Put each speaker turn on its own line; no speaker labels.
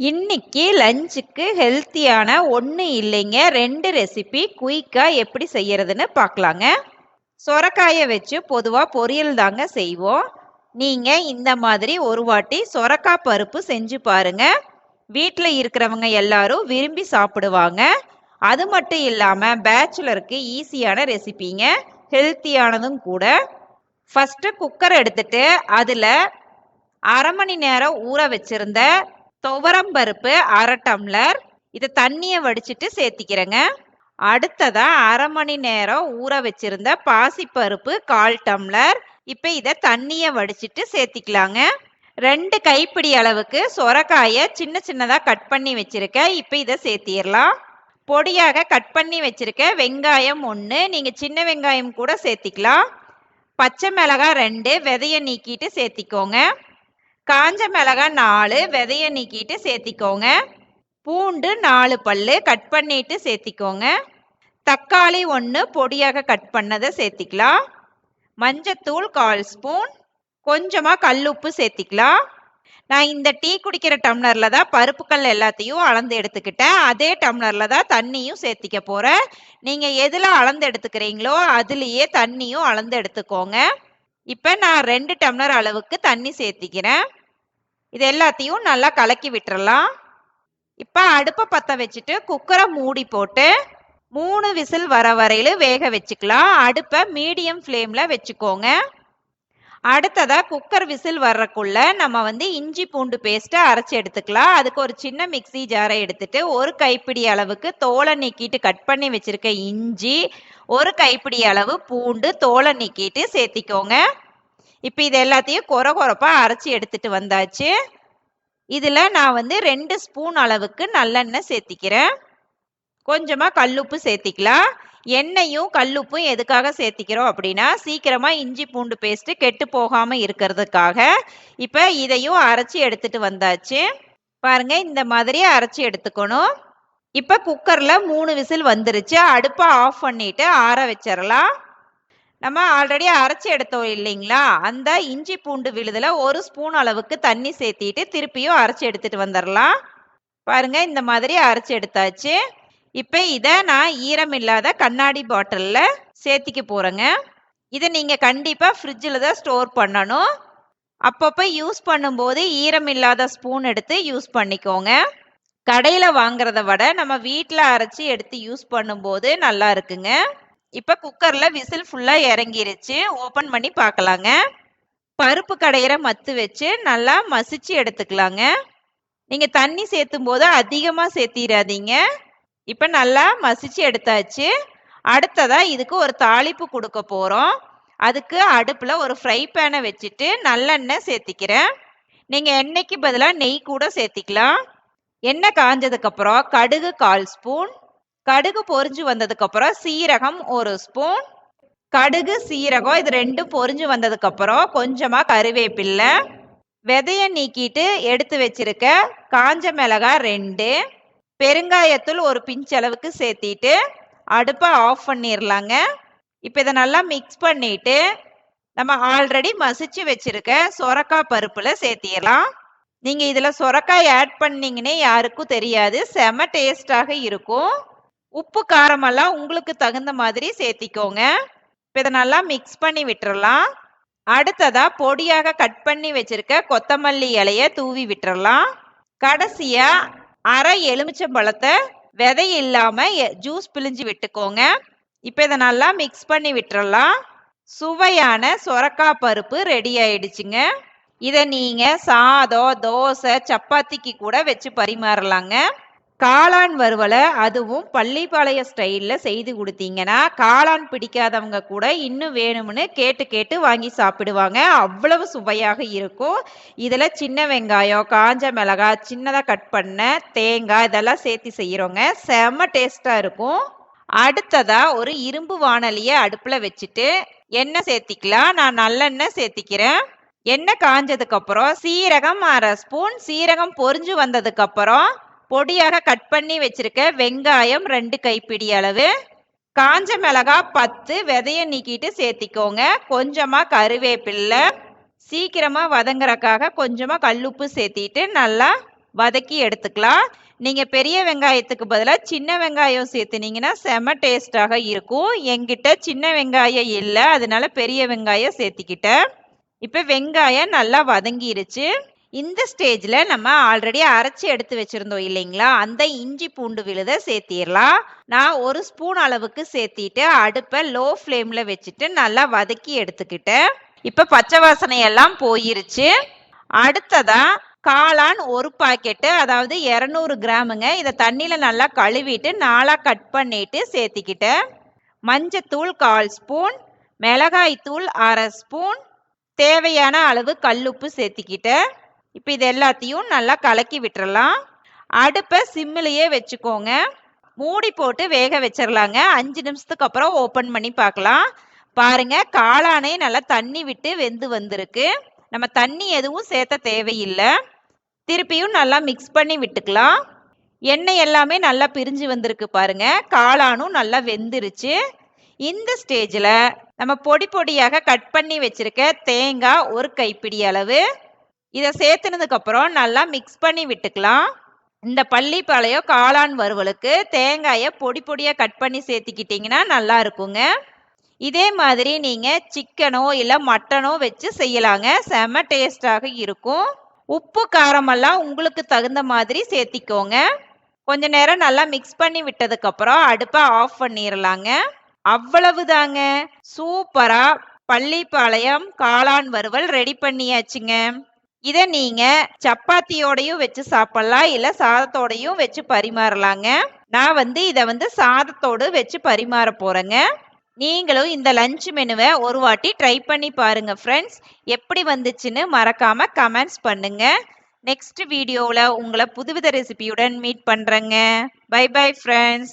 இன்னைக்கு லஞ்சுக்கு ஹெல்த்தியான ஒன்று இல்லைங்க 2 ரெசிபி குயிக்காக எப்படி செய்யறதுன்னு பார்க்கலாங்க. சொரக்காயை வச்சு பொதுவாக பொரியல் தாங்க செய்வோம். நீங்கள் இந்த மாதிரி ஒரு வாட்டி சொரக்காய் பருப்பு செஞ்சு பாருங்க. வீட்டில் இருக்கிறவங்க எல்லாரும் விரும்பி சாப்பிடுவாங்க. அது மட்டும் இல்லாமல் பேச்சுலருக்கு ஈஸியான ரெசிபிங்க, ஹெல்த்தியானதும் கூட. ஃபஸ்ட்டு குக்கர் எடுத்துட்டு அதில் அரை மணி நேரம் ஊற வச்சிருந்த துவரம் பருப்பு 1/2 டம்ளர், இதை தண்ணியை வடிச்சிட்டு சேர்த்திக்கிறேங்க. அடுத்ததா அரை மணி நேரம் ஊற வச்சிருந்த பாசிப்பருப்பு 1/4 டம்ளர், இப்போ இதை தண்ணியை வடிச்சிட்டு சேர்த்திக்கலாங்க. 2 கைப்பிடி அளவுக்கு சொரக்காயை சின்ன சின்னதாக கட் பண்ணி வச்சிருக்கேன். இப்போ இதை சேர்த்திடலாம். பொடியாக கட் பண்ணி வச்சிருக்க வெங்காயம் 1, நீங்கள் சின்ன வெங்காயம் கூட சேர்த்திக்கலாம். பச்சை மிளகாய் 2 விதையை நீக்கிட்டு சேர்த்திக்கோங்க. காஞ்ச மிளகாய் 4 விதையை நீக்கிட்டு சேர்த்திக்கோங்க. பூண்டு 4 பல்லு கட் பண்ணிட்டு சேர்த்திக்கோங்க. தக்காளி 1 பொடியாக கட் பண்ணதை சேர்த்திக்கலாம். மஞ்சத்தூள் 1/4 ஸ்பூன், கொஞ்சமாக கல்லுப்பு சேர்த்திக்கலாம். நான் இந்த டீ குடிக்கிற டம்ளரில் தான் பருப்புக்கள் எல்லாத்தையும் அளந்து எடுத்துக்கிட்டேன். அதே டம்ளரில் தான் தண்ணியும் சேர்த்திக்க போகிறேன். நீங்கள் எதில் அளந்து எடுத்துக்கிறீங்களோ அதுலேயே தண்ணியும் அளந்து எடுத்துக்கோங்க. இப்போ நான் 2 டம்ளர் அளவுக்கு தண்ணி சேர்த்திக்கிறேன். இது எல்லாத்தையும் நல்லா கலக்கி விட்டுறலாம். இப்போ அடுப்பை பற்ற வச்சுட்டு குக்கரை மூடி போட்டு 3 விசில் வர வரையில் வேக வச்சுக்கலாம். அடுப்பை மீடியம் ஃப்ளேமில் வச்சுக்கோங்க. அடுத்ததாக குக்கர் விசில் வர்றக்குள்ள நம்ம இஞ்சி பூண்டு பேஸ்ட்டை அரைச்சி எடுத்துக்கலாம். அதுக்கு ஒரு சின்ன மிக்ஸி ஜாரை எடுத்துட்டு 1 கைப்பிடி அளவுக்கு தோலை நீக்கிட்டு கட் பண்ணி வச்சுருக்க இஞ்சி, 1 கைப்பிடி அளவு பூண்டு தோலை நீக்கிட்டு சேர்த்திக்கோங்க. இப்போ இது எல்லாத்தையும் கொரப்பாக அரைச்சி எடுத்துட்டு வந்தாச்சு. இதில் நான் 2 ஸ்பூன் அளவுக்கு நல்லெண்ணெய் சேர்த்திக்கிறேன். கொஞ்சமாக கல்லுப்பு சேர்த்திக்கலாம். எண்ணெயும் கல்லுப்பும் எதுக்காக சேர்த்திக்கிறோம் அப்படின்னா சீக்கிரமாக இஞ்சி பூண்டு பேஸ்ட்டு கெட்டு போகாமல் இருக்கிறதுக்காக. இப்போ இதையும் அரைச்சி எடுத்துட்டு வந்தாச்சு. பாருங்க, இந்த மாதிரி அரைச்சி எடுத்துக்கணும். இப்போ குக்கரில் 3 விசில் வந்துருச்சு. அடுப்பை ஆஃப் பண்ணிட்டு ஆற வச்சிடலாம். நம்ம ஆல்ரெடி அரைச்சி எடுத்தோம் இல்லைங்களா, அந்த இஞ்சி பூண்டு விழுதில் 1 ஸ்பூன் அளவுக்கு தண்ணி சேர்த்திட்டு திருப்பியும் அரைச்சி எடுத்துட்டு வந்துடலாம். பாருங்க, இந்த மாதிரி அரைச்சி எடுத்தாச்சு. இப்போ இதை நான் ஈரம் இல்லாத கண்ணாடி பாட்டிலில் சேர்த்திக்க போகிறேங்க. இதை நீங்கள் கண்டிப்பாக ஃப்ரிட்ஜில் தான் ஸ்டோர் பண்ணணும். அப்பப்போ யூஸ் பண்ணும்போது ஈரம் இல்லாத ஸ்பூன் எடுத்து யூஸ் பண்ணிக்கோங்க. கடையில் வாங்குறத விட நம்ம வீட்டில் அரைச்சி எடுத்து யூஸ் பண்ணும்போது நல்லா இருக்குங்க. இப்போ குக்கரில் விசில் ஃபுல்லாக இறங்கிருச்சு. ஓப்பன் பண்ணி பார்க்கலாங்க. பருப்பு கடையிற மத்து வச்சு நல்லா மசிச்சு எடுத்துக்கலாங்க. நீங்கள் தண்ணி சேர்த்தும் போது அதிகமாக சேர்த்திடாதீங்க. இப்போ நல்லா மசிச்சு எடுத்தாச்சு. அடுத்ததாக இதுக்கு ஒரு தாளிப்பு கொடுக்க போகிறோம். அதுக்கு அடுப்பில் ஒரு ஃப்ரை பேனை வச்சுட்டு நல்லெண்ணெய் சேர்த்திக்கிறேன். நீங்கள் எண்ணெய்க்கு பதிலாக நெய் கூட சேர்த்திக்கலாம். எண்ணெய் காஞ்சதுக்கப்புறம் கடுகு 1/4 ஸ்பூன், கடுகு பொரிஞ்சு வந்ததுக்கப்புறம் சீரகம் 1 ஸ்பூன். கடுகு சீரகம் இது 2 பொரிஞ்சு வந்ததுக்கப்புறம் கொஞ்சமாக கருவேப்பில்லை, விதையை நீக்கிட்டு எடுத்து வச்சிருக்க காஞ்ச மிளகாய் 2, பெருங்காயத்தூள் ஒரு பிஞ்ச் அளவுக்கு சேர்த்திட்டு அடுப்பை ஆஃப் பண்ணிடலாங்க. இப்போ இதை நல்லா மிக்ஸ் பண்ணிட்டு நம்ம ஆல்ரெடி மசிச்சு வச்சிருக்க சொரக்காய் பருப்பில் சேர்த்திடலாம். நீங்கள் இதில் சொரக்காய் ஆட் பண்ணிங்கன்னே யாருக்கும் தெரியாது, செம டேஸ்டாக இருக்கும். உப்பு காரமெல்லாம் உங்களுக்கு தகுந்த மாதிரி சேர்த்திக்கோங்க. இப்போ இதை நல்லா மிக்ஸ் பண்ணி விட்டுறலாம். அடுத்ததாக பொடியாக கட் பண்ணி வச்சிருக்க கொத்தமல்லி இலையை தூவி விட்டுறலாம். கடைசியாக அரை எலுமிச்சம்பழத்தை விதை இல்லாமல் ஜூஸ் பிழிஞ்சு விட்டுக்கோங்க. இப்போ இதை நல்லா மிக்ஸ் பண்ணி விட்டுறலாம். சுவையான சொரக்காய் பருப்பு ரெடி ஆயிடுச்சுங்க. இதை நீங்கள் சாதம், தோசை, சப்பாத்திக்கு கூட வச்சு பரிமாறலாங்க. காளான் வறுவலை அதுவும் பள்ளிப்பாளைய ஸ்டைலில் செய்து கொடுத்தீங்கன்னா காளான் பிடிக்காதவங்க கூட இன்னும் வேணும்னு கேட்டு கேட்டு வாங்கி சாப்பிடுவாங்க. அவ்வளவு சுவையாக இருக்கும். இதில் சின்ன வெங்காயம், காஞ்ச மிளகாய், சின்னதாக கட் பண்ண தேங்காய் இதெல்லாம் சேர்த்து செய்கிறோங்க. செம்ம டேஸ்ட்டாக இருக்கும். அடுத்ததாக ஒரு இரும்பு வாணலியை அடுப்பில் வச்சுட்டு எண்ணெய் சேர்த்திக்கலாம். நான் நல்லெண்ணெய் சேர்த்திக்கிறேன். எண்ணெய் காஞ்சதுக்கப்புறம் சீரகம் 1/2 ஸ்பூன், சீரகம் பொரிஞ்சு வந்ததுக்கப்புறம் பொடியாக கட் பண்ணி வச்சிருக்க வெங்காயம் 2 கைப்பிடி அளவு, காஞ்ச மிளகாய் 10 விதையை நீக்கிட்டு சேர்த்திக்கோங்க. கொஞ்சமாக கருவேப்பில்லை, சீக்கிரமாக வதங்குறக்காக கொஞ்சமாக கல்லுப்பு சேர்த்திட்டு நல்லா வதக்கி எடுத்துக்கலாம். நீங்க பெரிய வெங்காயத்துக்கு பதிலா சின்ன வெங்காயம் சேர்த்துனீங்கன்னா செம டேஸ்டாக இருக்கும். என்கிட்ட சின்ன வெங்காயம் இல்ல, அதனால பெரிய வெங்காயம் சேர்த்துக்கிட்டேன். இப்ப வெங்காயம் நல்லா வதங்கிருச்சு. இந்த ஸ்டேஜ்ல நம்ம ஆல்ரெடி அரைச்சு எடுத்து வச்சிருந்தோம் இல்லைங்களா, அந்த இஞ்சி பூண்டு விழுத சேர்த்திடலாம். நான் 1 ஸ்பூன் அளவுக்கு சேர்த்திட்டு அடுப்பை லோ ஃப்ளேம்ல வச்சுட்டு நல்லா வதக்கி எடுத்துக்கிட்டேன். இப்ப பச்சை வாசனை எல்லாம் போயிருச்சு. அடுத்ததா காளான் 1 பாக்கெட்டு, அதாவது 200 கிராமுங்க. இதை தண்ணியில நல்லா கழுவிட்டு 4ஆ கட் பண்ணிட்டு சேர்த்திக்கிட்டேன். மஞ்சத்தூள் 1/4 ஸ்பூன், மிளகாய் தூள் 1/2 ஸ்பூன், தேவையான அளவு கல்லுப்பு சேர்த்திக்கிட்டேன். இப்போ இது எல்லாத்தையும் நல்லா கலக்கி விட்டுறலாம். அடுப்பை சிம்மிலேயே வச்சுக்கோங்க. மூடி போட்டு வேக வச்சிடலாங்க. 5 நிமிஷத்துக்கு அப்புறம் ஓப்பன் பண்ணி பார்க்கலாம். பாருங்க, காளானே நல்லா தண்ணி விட்டு வெந்து வந்திருக்கு. நம்ம தண்ணி எதுவும் சேர்த்த தேவையில்லை. திருப்பியும் நல்லா மிக்ஸ் பண்ணி விட்டுக்கலாம். எண்ணெய் எல்லாமே நல்லா பிரிஞ்சு வந்திருக்கு பாருங்க. காளானும் நல்லா வெந்துருச்சு. இந்த ஸ்டேஜில் நம்ம பொடி பொடியாக கட் பண்ணி வச்சிருக்க தேங்காய் 1 கைப்பிடி அளவு, இதை சேர்த்துனதுக்கு அப்புறம் நல்லா மிக்ஸ் பண்ணி விட்டுக்கலாம். இந்த பள்ளிப்பாளையம் காளான் வறுவலுக்கு தேங்காயை பொடி பொடியாக கட் பண்ணி சேர்த்துக்கிட்டிங்கன்னா நல்லா இருக்குங்க. இதே மாதிரி நீங்கள் சிக்கனோ இல்லை மட்டனோ வச்சு செய்யலாங்க. செம டேஸ்டாக இருக்கும். உப்பு காரமெல்லாம் உங்களுக்கு தகுந்த மாதிரி சேர்த்திக்கோங்க. கொஞ்ச நேரம் நல்லா மிக்ஸ் பண்ணி விட்டதுக்கப்புறம் அடுப்பை ஆஃப் பண்ணிடலாங்க. அவ்வளவுதாங்க, சூப்பரா பள்ளிப்பாளையம் காளான் வறுவல் ரெடி பண்ணியாச்சுங்க. இதை நீங்க சப்பாத்தியோடையும் வச்சு சாப்பிடலாம், இல்ல சாதத்தோடையும் வச்சு பரிமாறலாங்க. நான் இதை சாதத்தோடு வச்சு பரிமாற போறேங்க. நீங்களும் இந்த லஞ்ச் மெனுவை ஒரு வாட்டி ட்ரை பண்ணி பாருங்க ஃப்ரெண்ட்ஸ். எப்படி வந்துச்சுன்னு மறக்காம கமெண்ட்ஸ் பண்ணுங்க. நெக்ஸ்ட் வீடியோவில் உங்களை புதுவித ரெசிபியுடன் மீட் பண்றேங்க. Bye bye friends.